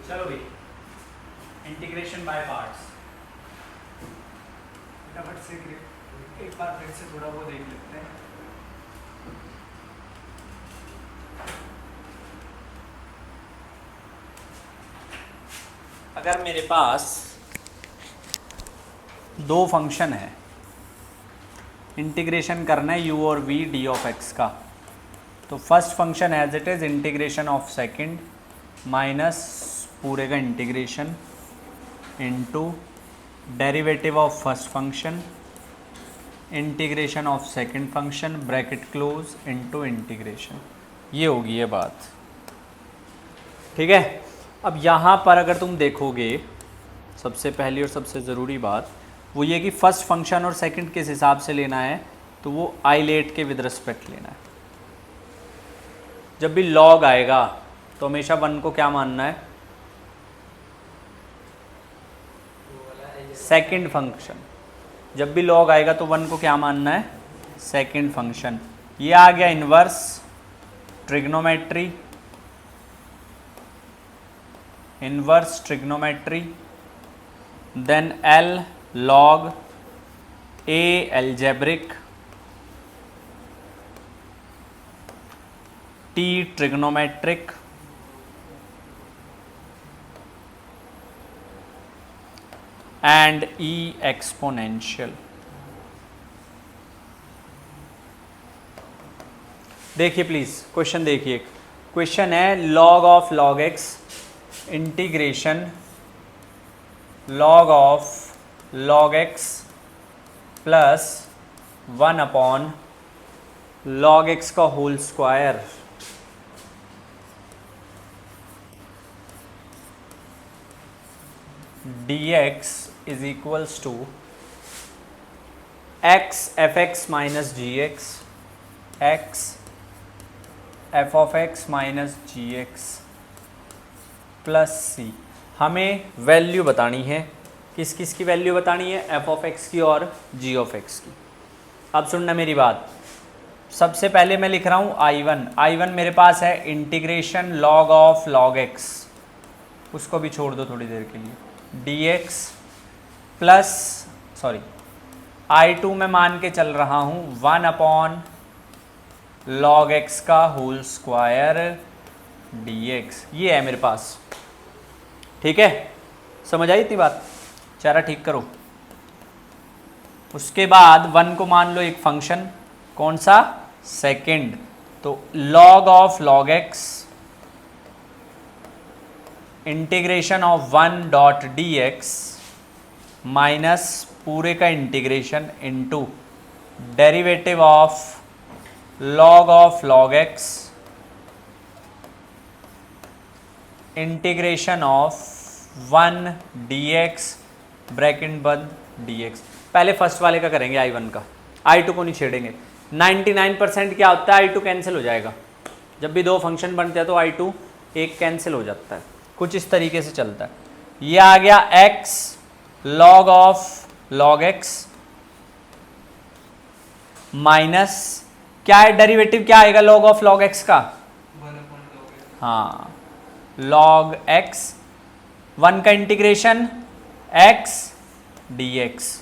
चलो भाई, integration by parts फटाफट से एक बार फिर से थोड़ा वो देख लेते हैं। अगर मेरे पास दो फंक्शन है, इंटीग्रेशन करना है u और v d ऑफ x का, तो first function as it is integration of second minus पूरे का integration into derivative of first function integration of second function bracket close into integration. ये होगी ये बात, ठीक है। अब यहाँ पर अगर तुम देखोगे, सबसे पहली और सबसे ज़रूरी बात वो ये कि फर्स्ट फंक्शन और सेकंड किस हिसाब से लेना है, तो वो आइलेट के विद रिस्पेक्ट लेना है। जब भी लॉग आएगा तो हमेशा वन को क्या मानना है, सेकंड फंक्शन। जब भी लॉग आएगा तो वन को क्या मानना है, सेकंड फंक्शन। ये आ गया inverse trigonometry, inverse trigonometry, then L log, A algebraic, T trigonometric, and E exponential. देखिए प्लीज क्वेश्चन देखिए, क्वेश्चन है log of log x integration log of log x plus 1 upon log x का whole square dx is equals to x fx minus gx, x f of x minus gx plus c। हमें value बतानी है, किस किस की value बतानी है, f of x की और g of x की। अब सुनना मेरी बात, सबसे पहले मैं लिख रहा हूँ I1 मेरे पास है integration log of log x, उसको भी छोड़ दो थोड़ी देर के लिए, dx प्लस सॉरी I2 में मान के चल रहा हूँ 1 अपॉन लॉग x का होल स्क्वायर dx। ये है मेरे पास, ठीक है। समझ आई इतनी बात, चेहरा ठीक करो। उसके बाद 1 को मान लो एक फंक्शन, कौन सा, सेकंड, तो log of log x integration of 1 dot dx minus पूरे का integration into derivative of log x integration of 1 dx bracket बंद dx। पहले फर्स्ट वाले का करेंगे I1 का, I2 को नहीं छेड़ेंगे। 99% क्या होता है, I2 कैंसिल हो जाएगा। जब भी दो फंक्शन बनते हैं तो I2 एक कैंसिल हो जाता है, कुछ इस तरीके से चलता है। ये आ गया x log of log x minus क्या है, डेरिवेटिव क्या आएगा लॉग ऑफ लॉग x का, हाँ लॉग x, 1 का इंटीग्रेशन x dx।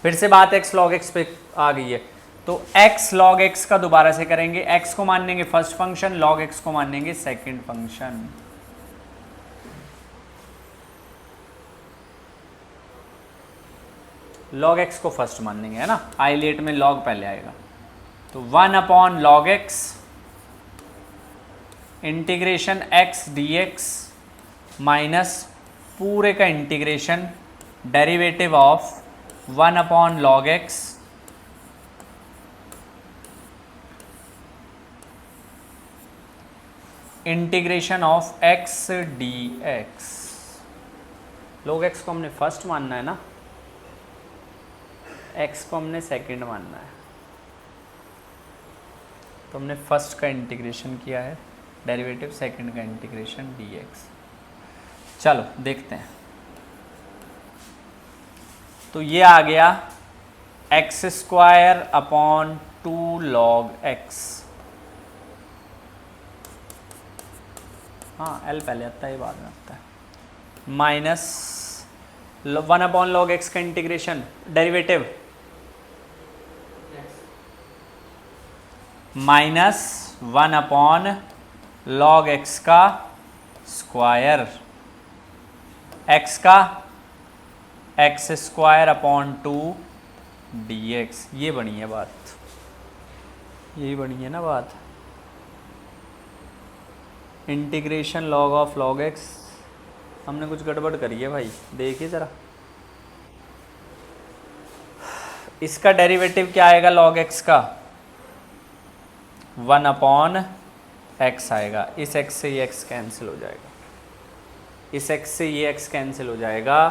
फिर से बात x log x पे आ गई है, तो x log x का दोबारा से करेंगे। x को मानेंगे फर्स्ट फंक्शन, log x को मानेंगे सेकंड फंक्शन। log x को फर्स्ट मानेंगे, है ना, आइलेट में log पहले आएगा। तो 1 upon log x integration x dx minus पूरे का integration derivative of 1 upon log x integration of x dx। log x को हमने फर्स्ट मानना है ना, x को हमने सेकंड मानना है, तो हमने फर्स्ट का इंटीग्रेशन किया है, डेरिवेटिव सेकंड का इंटीग्रेशन dx। चलो देखते हैं, तो ये आ गया x square upon 2 log x। हाँ एल पहले आता है, ये बाद में आता है। माइनस 1/log x का integration derivative minus 1/log x का स्क्वायर, x का x² 2 dx। ये बनी है बात, यही बनी है ना बात। Integration log of log x, हमने कुछ गड़बड़ करी है भाई, देखिए ज़रा। इसका डेरिवेटिव क्या आएगा log x का? 1/x आएगा। इस x से ये x कैंसिल हो जाएगा, इस x से ये x कैंसिल हो जाएगा,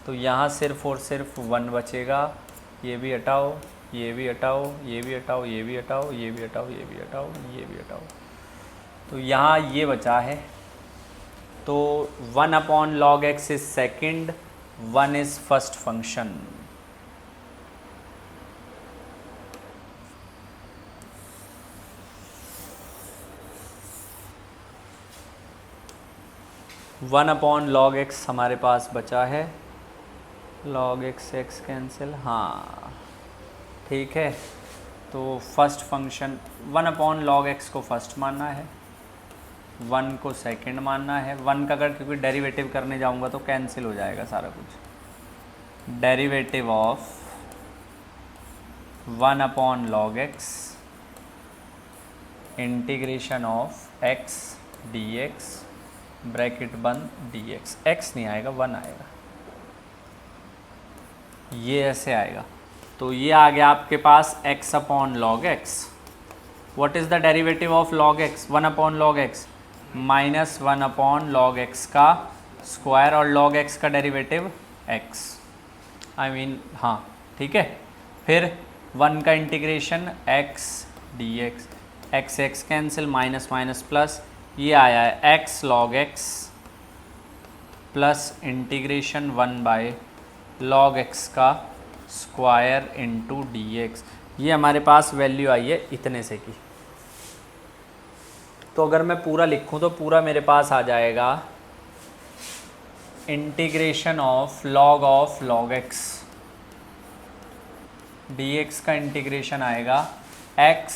तो यहाँ सिर्फ और सिर्फ 1 बचेगा। ये भी हटाओ, ये भी हटाओ, ये भी हटाओ, ये भी हटाओ, ये भी हटाओ, ये भी हटाओ, ये भी हटाओ, तो यहाँ ये बचा है। तो 1/log x is second, 1 is first function. One upon log x हमारे पास बचा है, log x कैंसिल, हाँ ठीक है। तो फर्स्ट फंक्शन 1/log x को फर्स्ट मानना है, 1 को सेकंड मानना है। 1 का अगर क्योंकि डेरिवेटिव करने जाऊंगा तो कैंसिल हो जाएगा सारा कुछ। Derivative of 1/log x integration of x dx bracket बंद dx, x नहीं आएगा 1 आएगा, ये ऐसे आएगा। तो ये आ गया आपके पास x/log x। What is the derivative of log x? 1/log x minus 1/log x का स्क्वायर, और log x का डेरिवेटिव x, आई मीन हाँ ठीक है। फिर 1 का integration x dx, x cancel, minus minus plus, ये आया है x log x plus integration 1/log x का स्क्वायर इंटू dx। ये हमारे पास वैल्यू आई है इतने से की। तो अगर मैं पूरा लिखूं तो पूरा मेरे पास आ जाएगा integration of log x dx का इंटीग्रेशन आएगा x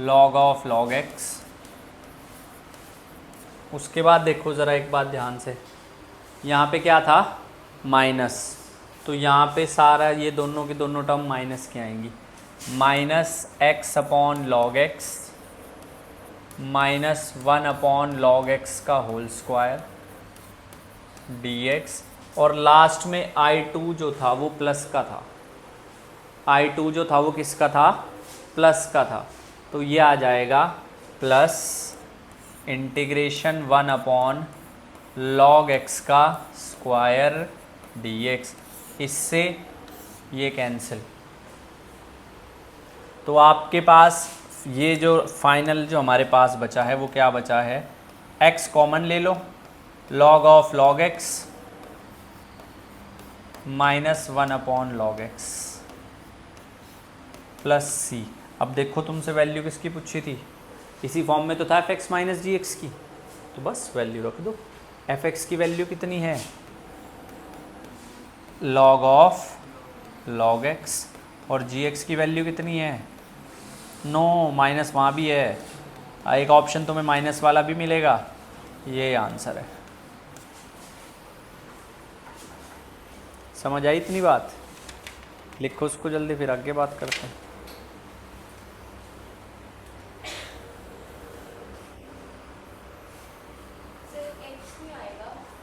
log x। उसके बाद देखो ज़रा एक बात ध्यान से, यहाँ पे क्या था माइनस, तो यहाँ पे सारा ये दोनों की दोनों टर्म माइनस की आएंगी। Minus x/log x minus 1/log x का होल स्क्वायर dx, और लास्ट में I2 जो था वो प्लस का था, I2 जो था वो किसका था? प्लस का था। तो ये आ जाएगा प्लस इंटीग्रेशन 1/log x का स्क्वायर dx, इससे ये कैंसिल। तो आपके पास ये जो फाइनल जो हमारे पास बचा है वो क्या बचा है? x कॉमन ले लो, log x minus 1/log x plus c। अब देखो तुमसे वैल्यू किसकी पूछी थी? इसी फॉर्म में तो था fx माइनस जी एक्स की, तो बस वैल्यू रख दो। fx की वैल्यू कितनी है? log x, और gx की वैल्यू कितनी है? नो माइनस वहाँ भी है, एक ऑप्शन तुम्हें माइनस वाला भी मिलेगा, ये आंसर है। समझ आई इतनी बात? लिखो उसको जल्दी, फिर आगे बात करते हैं।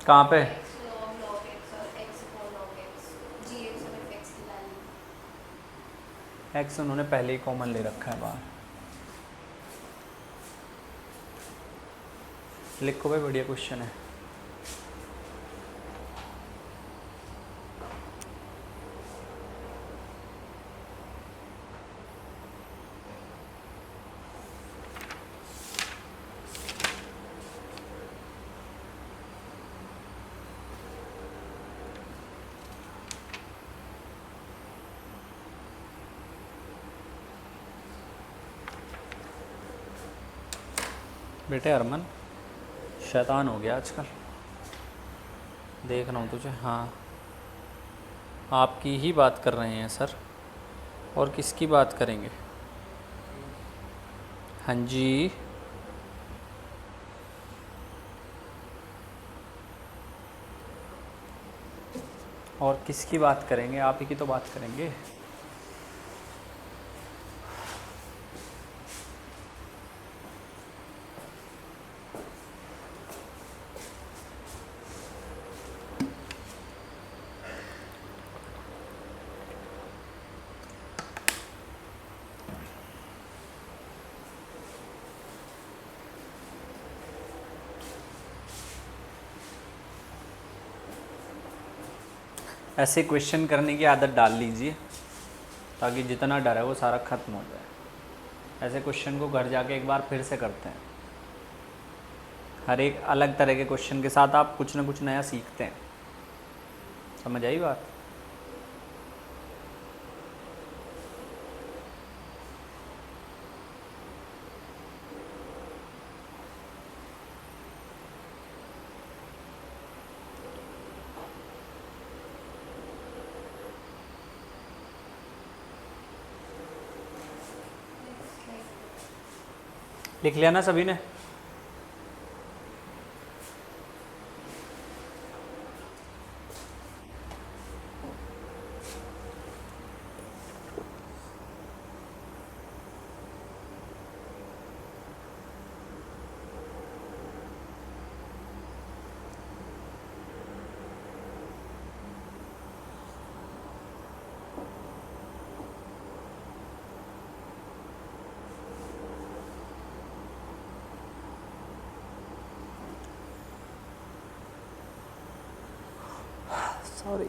कहाँ पे? x उन्होंने पहले ही कॉमन ले रखा है बाहर। लिखो भाई, बढ़िया क्वेश्चन है। बेटे अरमन शैतान हो गया आजकल। देख रहा हूँ तुझे। हाँ, आपकी ही बात कर रहे हैं सर, और किसकी बात करेंगे? हाँ जी, और किसकी बात करेंगे? आप ही की तो बात करेंगे। ऐसे क्वेश्चन करने की आदत डाल लीजिए ताकि जितना डर है वो सारा ख़त्म हो जाए। ऐसे क्वेश्चन को घर जाके एक बार फिर से करते हैं। हर एक अलग तरह के क्वेश्चन के साथ आप कुछ ना कुछ नया सीखते हैं। समझ आई बात? लिख लिया ना सभी ने? सॉरी।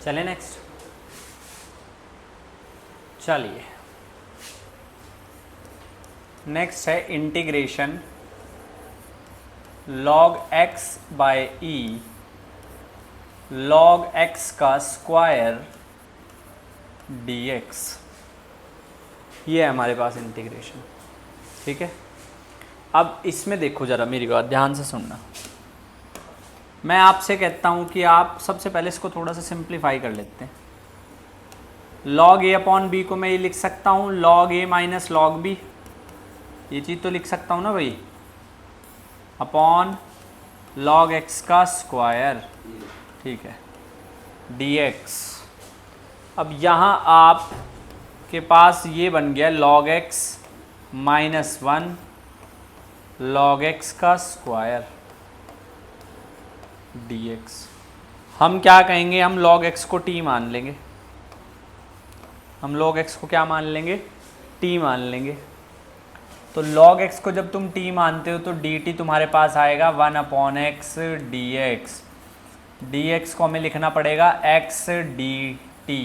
चले नेक्स्ट। चलिए नेक्स्ट है इंटीग्रेशन log x बाय ई log x का स्क्वायर dx। ये है हमारे पास इंटीग्रेशन। ठीक है, अब इसमें देखो ज़रा, मेरी बात ध्यान से सुनना। मैं आपसे कहता हूँ कि आप सबसे पहले इसको थोड़ा सा सिंप्लीफाई कर लेते हैं। log a अपॉन बी को मैं ये लिख सकता हूँ log a minus log b। ये चीज़ तो लिख सकता हूँ ना भाई, अपॉन log x का स्क्वायर। ठीक है, dx। अब यहाँ आप के पास ये बन गया log x minus 1 log x का स्क्वायर dx। हम क्या कहेंगे, हम log x को t मान लेंगे। हम log x को क्या मान लेंगे? t मान लेंगे। तो log x को जब तुम t मानते हो तो dt तुम्हारे पास आएगा 1 अपॉन x dx। dx को हमें लिखना पड़ेगा x dt।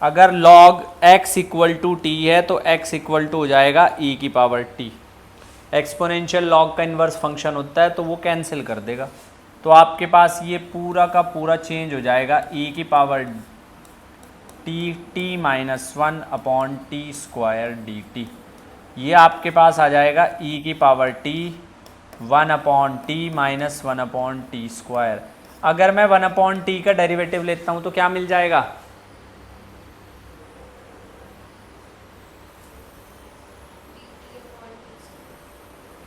अगर log x equal to t है तो x इक्वल टू हो जाएगा e की पावर t। एक्सपोनेंशियल log का इन्वर्स फंक्शन होता है तो वो कैंसिल कर देगा। तो आपके पास ये पूरा का पूरा चेंज हो जाएगा e की power T T minus 1 upon t square D T. ये आपके पास आ जाएगा e की power t 1 upon T minus 1 upon t square. अगर मैं 1 अपॉन टी का डेरिवेटिव लेता हूँ तो क्या मिल जाएगा?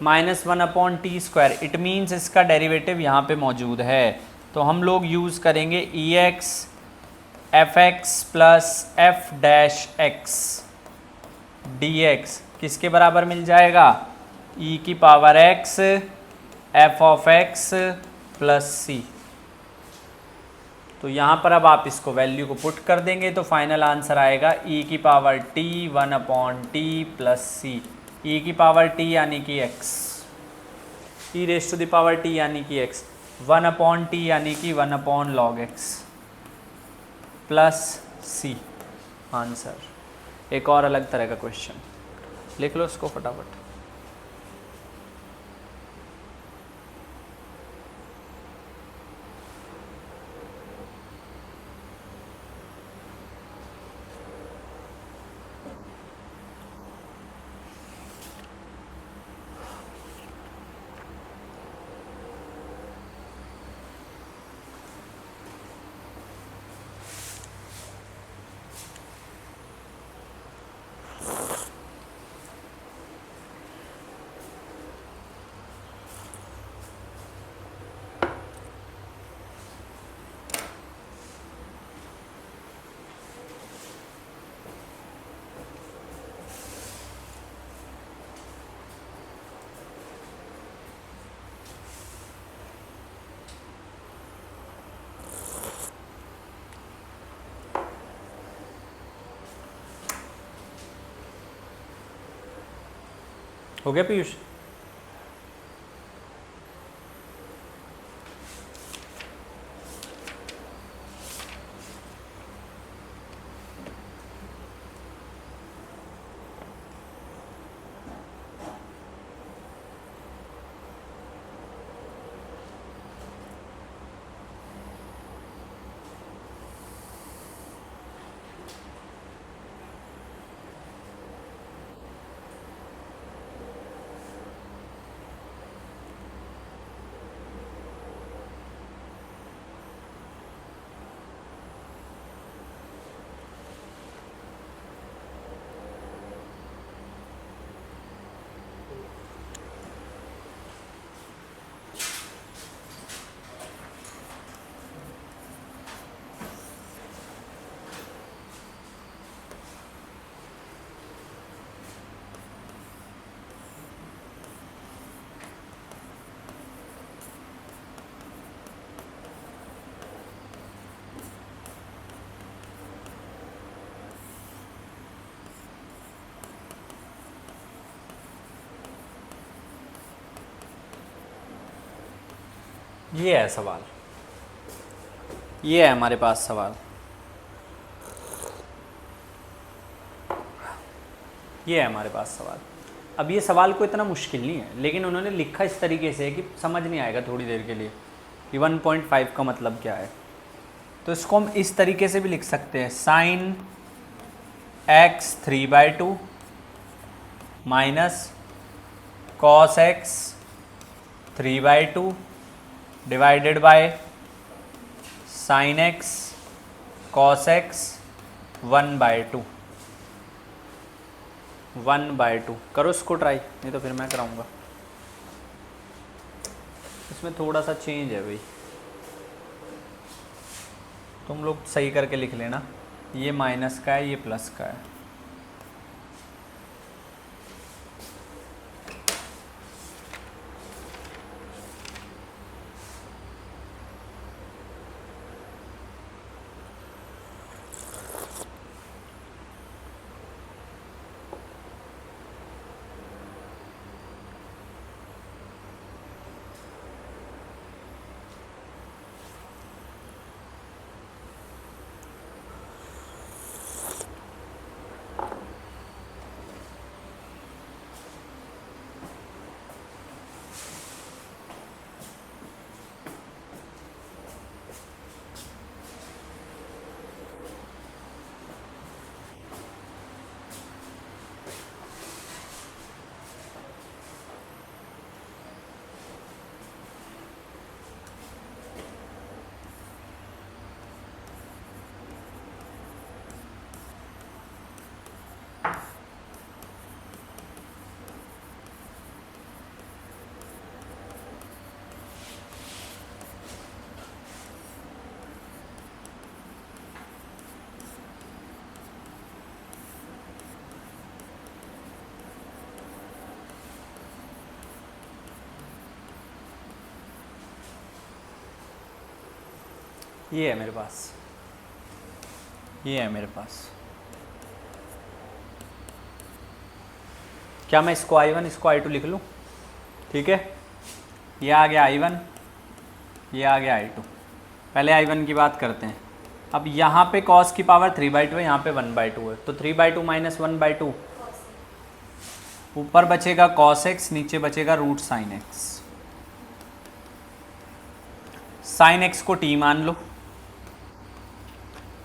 Minus 1 upon t square. It means इसका डेरिवेटिव यहाँ पे मौजूद है, तो हम लोग यूज़ करेंगे e x f x plus f dash x d x. किसके बराबर मिल जाएगा? ई की power x f of x plus c. तो यहाँ पर अब आप इसको वैल्यू को पुट कर देंगे तो फाइनल आंसर आएगा ई की power t 1 upon t plus c. E की पावर टी यानी कि x, e raise to the power t यानी कि एक्स, 1 अपॉन टी यानी कि 1 upon log x plus c. Answer. एक और अलग तरह का क्वेश्चन लिख लो इसको फटाफट। हो गया पीयूष? ये है सवाल, ये है हमारे पास सवाल, ये है हमारे पास सवाल। अब ये सवाल को इतना मुश्किल नहीं है, लेकिन उन्होंने लिखा इस तरीके से है कि समझ नहीं आएगा थोड़ी देर के लिए कि 1.5 का मतलब क्या है। तो इसको हम इस तरीके से भी लिख सकते हैं, sine x 3/2 minus cos x 3/2 divided by sine x cos x 1/2 1/2। करो इसको ट्राई, नहीं तो फिर मैं कराऊंगा। इसमें थोड़ा सा चेंज है भाई, तुम लोग सही करके लिख लेना। ये माइनस का है, ये प्लस का है। ये है मेरे पास, ये है मेरे पास। क्या मैं इसको I1 इसको I2 लिख लूँ? ठीक है, ये आ गया I1, ये आ गया I2। पहले I1 की बात करते हैं। अब यहाँ पे cos की पावर 3/2 है, यहाँ पे 1/2 है, तो 3/2 माइनस 1/2, ऊपर बचेगा cos x, नीचे बचेगा root sine x। Sine x को t मान लो।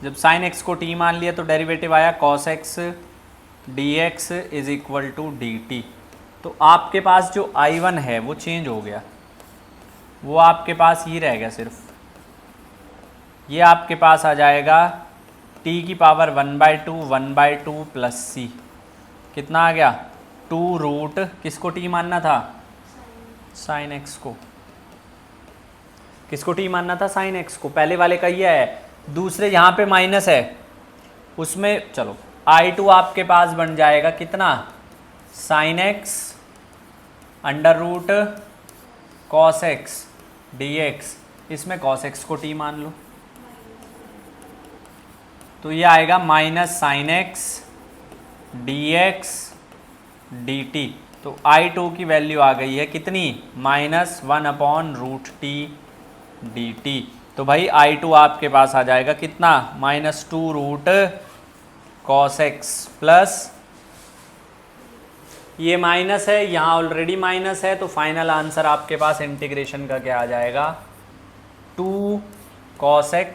जब साइन x को t मान लिया तो डेरिवेटिव आया cos x dx is equal to dt। तो आपके पास जो I1 है वो चेंज हो गया, वो आपके पास ही रह गया सिर्फ। ये आपके पास आ जाएगा t की पावर 1/2 प्लस c। कितना आ गया? 2 रूट, किसको t मानना था? साइन x को। किसको t मानना था? साइन x को। पहले वाले का ये है, दूसरे यहाँ पे माइनस है, उसमें चलो I2 आपके पास बन जाएगा कितना? Sine x under root cos x dx। इसमें cos x को t मान लो, तो ये आएगा minus sine x dx dt। तो I2 की वैल्यू आ गई है कितनी? -1/√t dt। तो भाई I2 आपके पास आ जाएगा कितना? -2 रूट cos x प्लस, ये माइनस है, यहाँ ऑलरेडी माइनस है, तो फाइनल आंसर आपके पास इंटीग्रेशन का क्या आ जाएगा? 2 cos x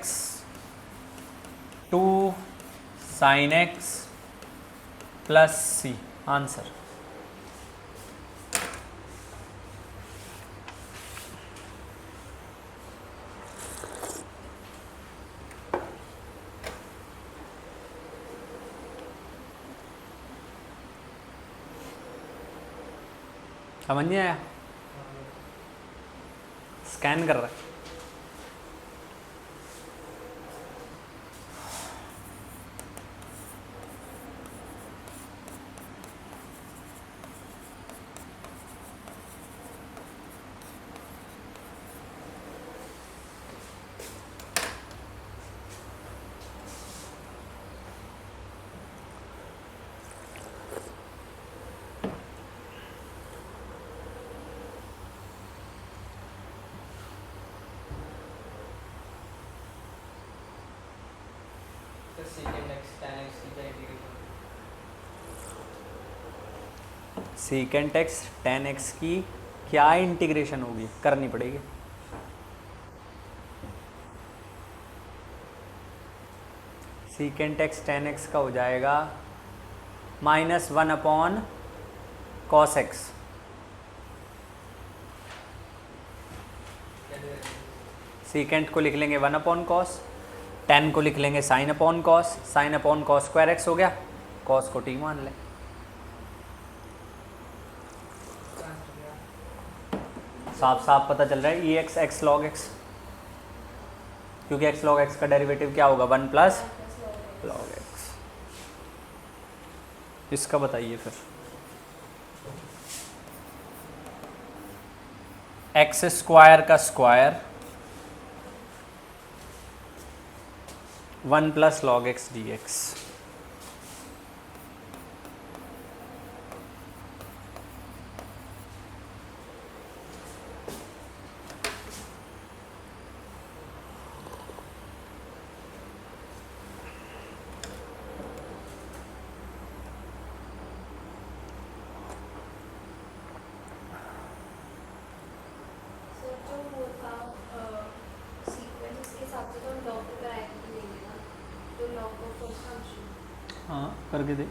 2 sin x plus c answer. समझ नहीं आया? स्कैन कर रहा है। सीकेंट एक्स टेन एक्स की क्या इंटीग्रेशन होगी? करनी पड़ेगी। सीकेंट एक्स टेन एक्स का हो जाएगा -1/cos x। सीकेंट को लिख लेंगे 1/cos, टेन को लिख लेंगे sin/cos, sin/cos स्क्वायर x हो गया, cos को t मान लें। साफ साफ पता चल रहा है ई एक्स एक्स लॉग एक्स, क्योंकि एक्स लॉग एक्स का डेरिवेटिव क्या होगा? 1 प्लस लॉग एक्स। इसका बताइए फिर। एक्स स्क्वायर का square 1 plus log x d x. हाँ करके दे।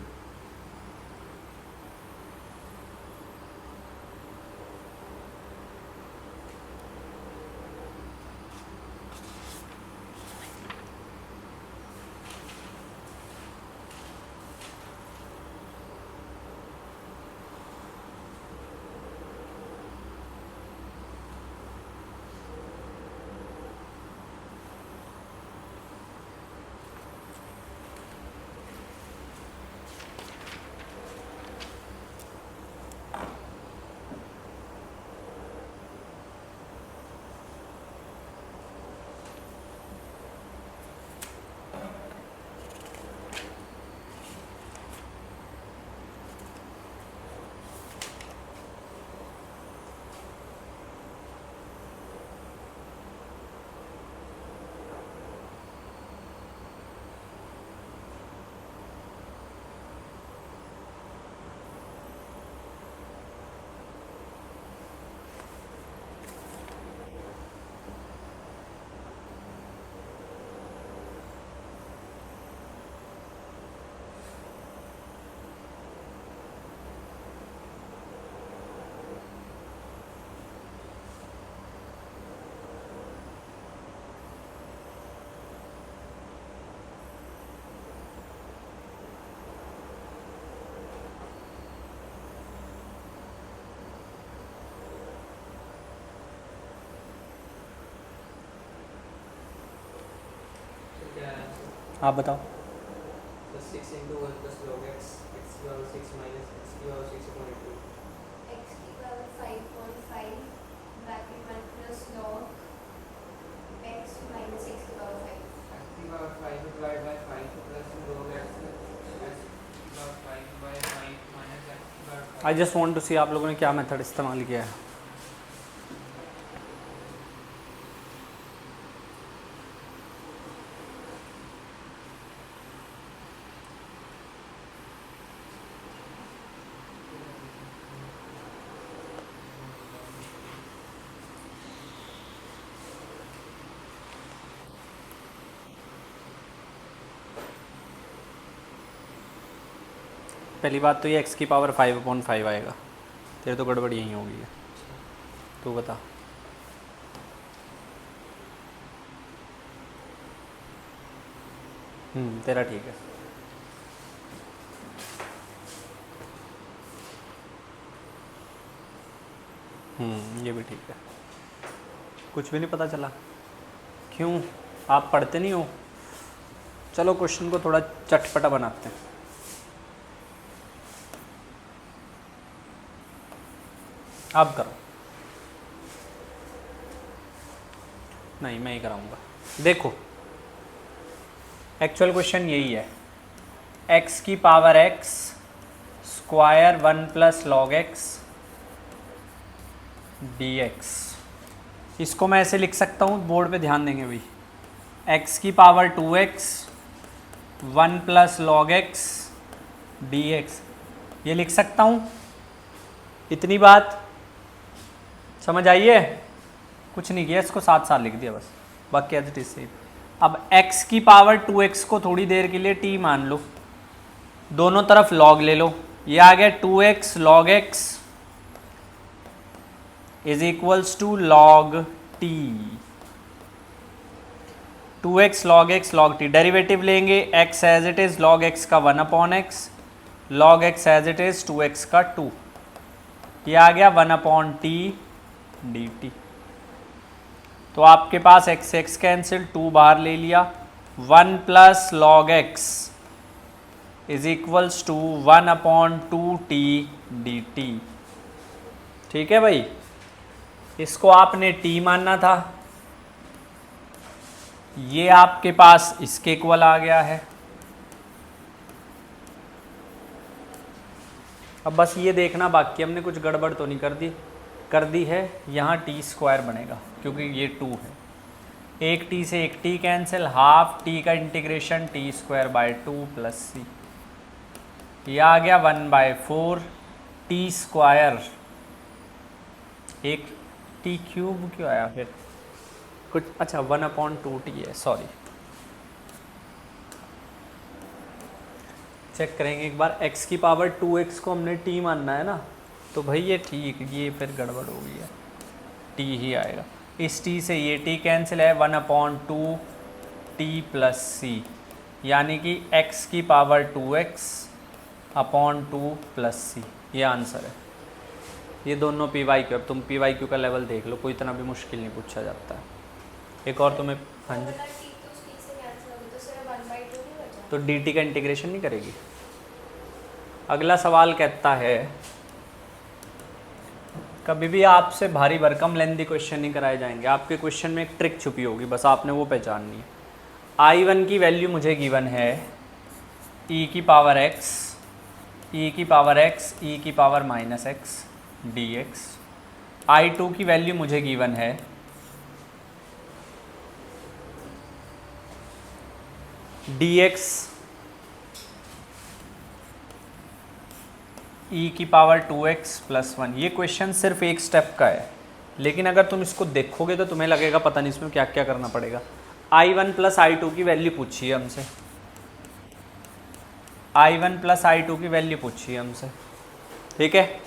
आप बताओ। तो 6 into 1 plus log x, x की पावर 6 minus x की पावर 6 upon 2. x की power 5.5 bracket 1 plus log x minus x की पावर 5. x की power 5 divided by 5 plus log x, x की पावर 5 by 5 minus x की power 5. I just want to see आप लोगों ने क्या मेथड इस्तेमाल किया है। पहली बात तो ये x की पावर 5/5 आएगा, तेरे तो गड़बड़ यहीं होगी है। तू बता। तेरा ठीक है। ये भी ठीक है। कुछ भी नहीं पता चला क्यों? आप पढ़ते नहीं हो। चलो क्वेश्चन को थोड़ा चटपटा बनाते हैं। अब करो। नहीं मैं ही कराऊंगा। देखो एक्चुअल क्वेश्चन यही है, x की power x square 1 plus log x dx। इसको मैं ऐसे लिख सकता हूँ, बोर्ड पे ध्यान देंगे भाई। x की power 2x 1 plus log x dx, ये लिख सकता हूँ। इतनी बात समझ आई है? कुछ नहीं किया, इसको साथ साथ लिख दिया बस, बाकी एज इट इज सेम। अब x की पावर 2x को थोड़ी देर के लिए t मान लो, दोनों तरफ log ले लो। ये आ गया 2x log x is equals to log t। 2x log x log t, derivative लेंगे x as it is log x का 1/x, log x as it is 2x का 2। ये आ गया 1/t dt। तो आपके पास x x कैंसिल, 2 बाहर ले लिया, 1 plus log x is equals to 1/2t dt। ठीक है भाई, इसको आपने t मानना था, ये आपके पास इसके इक्वल आ गया है। अब बस ये देखना बाकी, हमने कुछ गड़बड़ तो नहीं कर दी है। यहाँ टी स्क्वायर बनेगा क्योंकि ये 2 है, एक टी से एक टी कैंसिल, हाफ टी का integration t square by 2 plus c. ये आ गया 1/4 टी स्क्वायर, एक टी क्यूब क्यों आया फिर कुछ, अच्छा 1/2t है, सॉरी। चेक करेंगे एक बार, x की पावर 2x को हमने t मानना है ना, तो भाई ये ठीक, ये फिर गड़बड़ हो गई है, t ही आएगा। इस t से ये t कैंसिल है, 1/2t प्लस सी, यानी कि x की power 2x upon 2 plus c, ये आंसर है। ये दोनों पी वाई क्यू, अब तुम पी वाई क्यू का लेवल देख लो, कोई इतना भी मुश्किल नहीं पूछा जाता है। एक और तुम्हें, हाँ जी, तो डी टी का इंटीग्रेशन नहीं करेगी। अगला सवाल कहता है, कभी भी आपसे भारी भरकम लेंदी क्वेश्चन नहीं कराए जाएंगे, आपके क्वेश्चन में एक ट्रिक छुपी होगी, बस आपने वो पहचाननी है। I1 की वैल्यू मुझे गिवन है e की पावर x, e की पावर x, e की power minus x dx। I2 की वैल्यू मुझे गिवन है dx e की पावर 2x प्लस 1। ये क्वेश्चन सिर्फ एक स्टेप का है, लेकिन अगर तुम इसको देखोगे तो तुम्हें लगेगा पता नहीं इसमें क्या क्या करना पड़ेगा। I1 प्लस I2 की वैल्यू पूछी है हमसे, I1 प्लस I2 की वैल्यू पूछी है हमसे, ठीक है।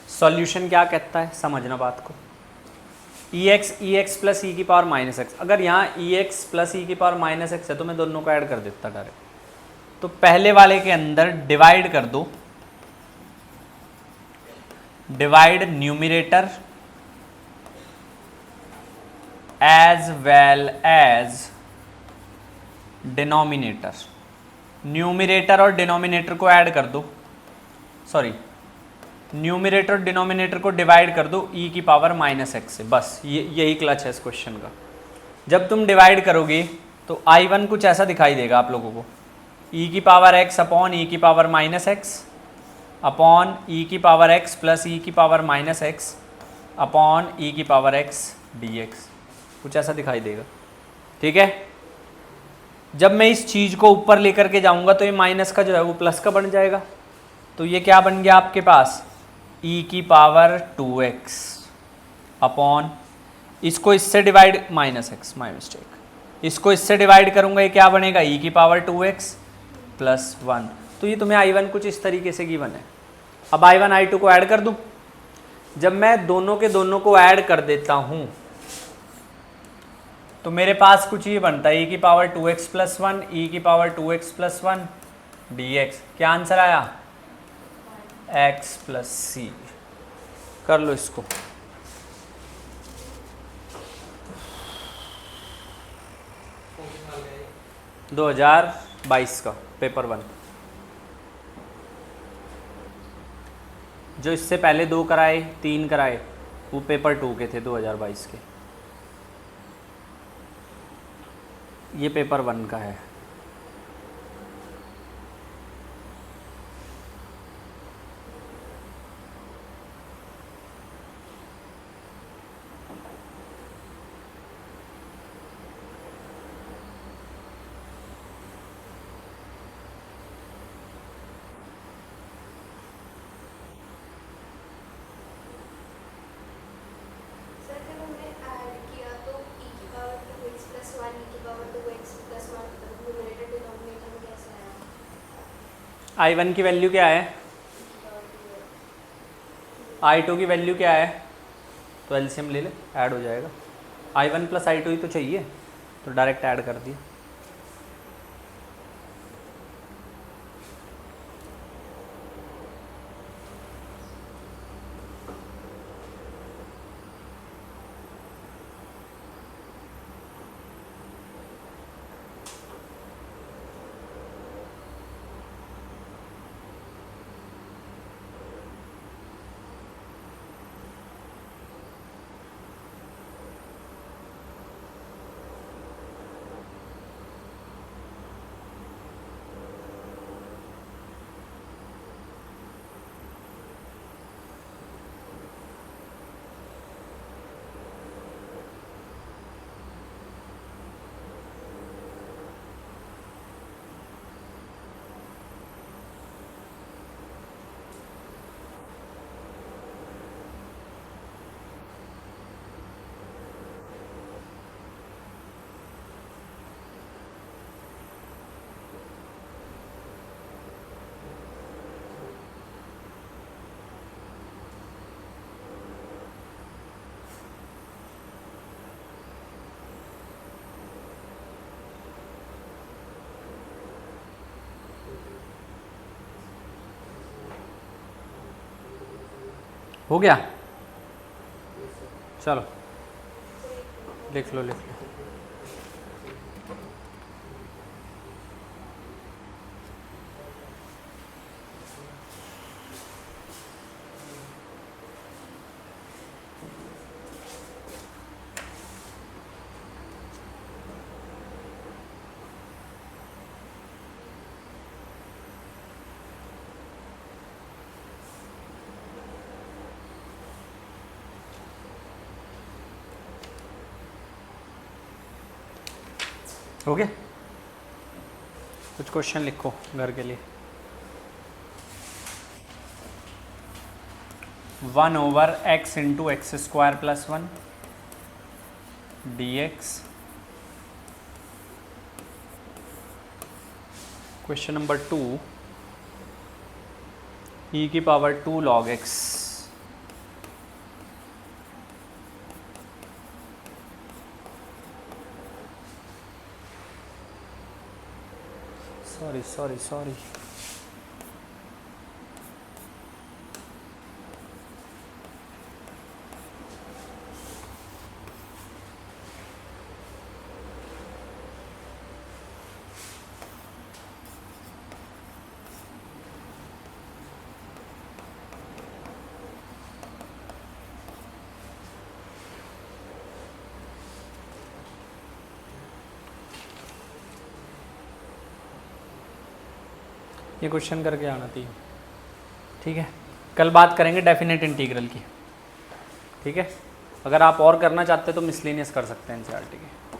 सॉल्यूशन क्या कहता है, समझना बात को। ex प्लस ई की पावर माइनस एक्स, अगर यहाँ ex प्लस ई की पावर माइनस एक्स है तो मैं दोनों को ऐड कर देता डायरेक्ट। तो पहले वाले के अंदर डिवाइड कर दो, divide numerator as well as denominator. Numerator और डिनोमिनेटर को ऐड कर दो, सॉरी न्यूमिनेटर और डिनोमिनेटर को डिवाइड कर दो e की पावर -x से। बस यही क्लच है इस क्वेश्चन का। जब तुम डिवाइड करोगे तो I1 कुछ ऐसा दिखाई देगा आप लोगों को, e की पावर x अपॉन e की पावर -x अपॉन e की पावर x प्लस e की पावर -x अपॉन e की पावर x dx, कुछ ऐसा दिखाई देगा। ठीक है, जब मैं इस चीज़ को ऊपर लेकर के जाऊंगा तो ये माइनस का जो है वो प्लस का बन जाएगा। तो ये क्या बन गया आपके पास, e की पावर 2x अपॉन, इसको इससे डिवाइड -x, माई मिस्टेक, इसको इससे डिवाइड करूंगा, ये क्या बनेगा e की पावर 2x प्लस 1। तो ये तुम्हें I1 कुछ इस तरीके से गिवन है। अब I1 I2 को ऐड कर दूं। जब मैं दोनों के दोनों को ऐड कर देता हूं तो मेरे पास कुछ ये बनता है e की पावर 2x प्लस 1 e की पावर 2x प्लस 1 dx। क्या आंसर आया, x प्लस सी। कर लो इसको। कौन सा साल है ये? 2022 का पेपर 1। जो इससे पहले 2 कराए 3 कराए वो पेपर 2 के थे 2022 के। ये पेपर 1 का है। सर जब हमने ऐड किया तो e की पावर 2x प्लस 1 e की power 2x plus 1 numerator denominator में कैसे आया? I1 की वैल्यू क्या है, e की पावर 2x। I2 की वैल्यू क्या है, तो एलसीएम ले ले, ऐड हो जाएगा। I1 प्लस I2 ही तो चाहिए, तो डायरेक्ट ऐड कर दिया। हो गया, चलो लिख लो लिख लो। हो गया, कुछ क्वेश्चन लिखो घर के लिए। 1/x into x square plus 1 dx। Question number 2, e की पावर 2 log x। सॉरी ये क्वेश्चन करके आना चाहिए। ठीक है, कल बात करेंगे डेफिनेट इंटीग्रल की। ठीक है, अगर आप और करना चाहते हो तो मिसलेनियस कर सकते हैं एनसीईआरटी के।